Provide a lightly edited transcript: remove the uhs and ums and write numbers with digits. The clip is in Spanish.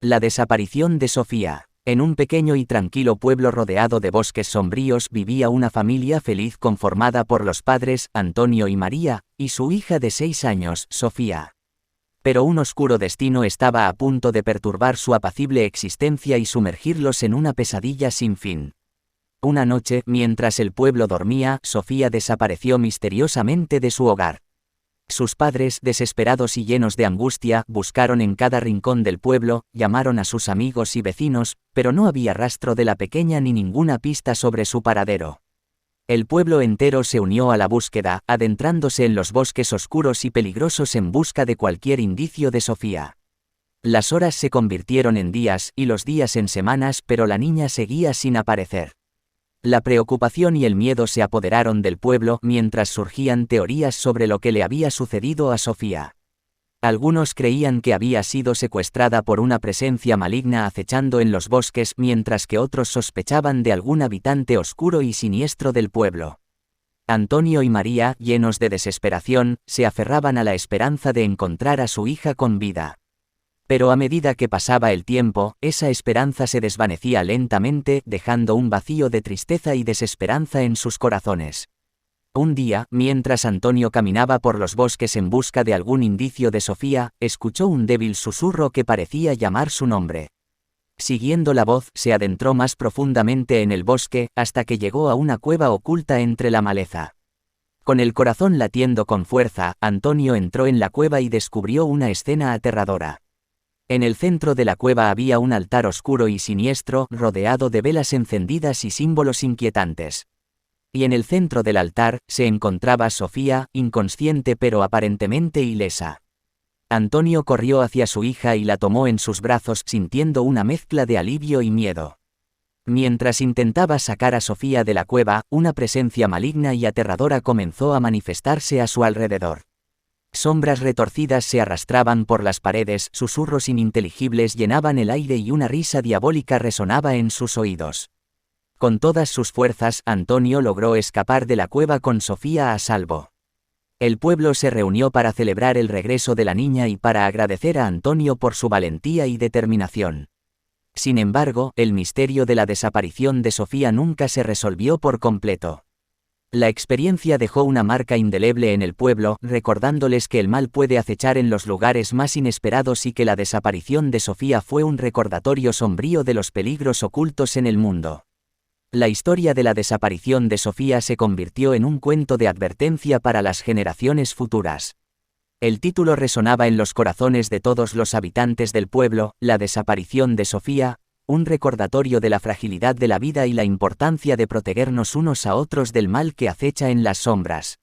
La desaparición de Sofía. En un pequeño y tranquilo pueblo rodeado de bosques sombríos vivía una familia feliz conformada por los padres, Antonio y María, y su hija de 6 años, Sofía. Pero un oscuro destino estaba a punto de perturbar su apacible existencia y sumergirlos en una pesadilla sin fin. Una noche, mientras el pueblo dormía, Sofía desapareció misteriosamente de su hogar. Sus padres, desesperados y llenos de angustia, buscaron en cada rincón del pueblo, llamaron a sus amigos y vecinos, pero no había rastro de la pequeña ni ninguna pista sobre su paradero. El pueblo entero se unió a la búsqueda, adentrándose en los bosques oscuros y peligrosos en busca de cualquier indicio de Sofía. Las horas se convirtieron en días y los días en semanas, pero la niña seguía sin aparecer. La preocupación y el miedo se apoderaron del pueblo mientras surgían teorías sobre lo que le había sucedido a Sofía. Algunos creían que había sido secuestrada por una presencia maligna acechando en los bosques, mientras que otros sospechaban de algún habitante oscuro y siniestro del pueblo. Antonio y María, llenos de desesperación, se aferraban a la esperanza de encontrar a su hija con vida. Pero a medida que pasaba el tiempo, esa esperanza se desvanecía lentamente, dejando un vacío de tristeza y desesperanza en sus corazones. Un día, mientras Antonio caminaba por los bosques en busca de algún indicio de Sofía, escuchó un débil susurro que parecía llamar su nombre. Siguiendo la voz, se adentró más profundamente en el bosque, hasta que llegó a una cueva oculta entre la maleza. Con el corazón latiendo con fuerza, Antonio entró en la cueva y descubrió una escena aterradora. En el centro de la cueva había un altar oscuro y siniestro, rodeado de velas encendidas y símbolos inquietantes. Y en el centro del altar, se encontraba Sofía, inconsciente pero aparentemente ilesa. Antonio corrió hacia su hija y la tomó en sus brazos, sintiendo una mezcla de alivio y miedo. Mientras intentaba sacar a Sofía de la cueva, una presencia maligna y aterradora comenzó a manifestarse a su alrededor. Sombras retorcidas se arrastraban por las paredes, susurros ininteligibles llenaban el aire y una risa diabólica resonaba en sus oídos. Con todas sus fuerzas, Antonio logró escapar de la cueva con Sofía a salvo. El pueblo se reunió para celebrar el regreso de la niña y para agradecer a Antonio por su valentía y determinación. Sin embargo, el misterio de la desaparición de Sofía nunca se resolvió por completo. La experiencia dejó una marca indeleble en el pueblo, recordándoles que el mal puede acechar en los lugares más inesperados y que la desaparición de Sofía fue un recordatorio sombrío de los peligros ocultos en el mundo. La historia de la desaparición de Sofía se convirtió en un cuento de advertencia para las generaciones futuras. El título resonaba en los corazones de todos los habitantes del pueblo, La desaparición de Sofía, un recordatorio de la fragilidad de la vida y la importancia de protegernos unos a otros del mal que acecha en las sombras.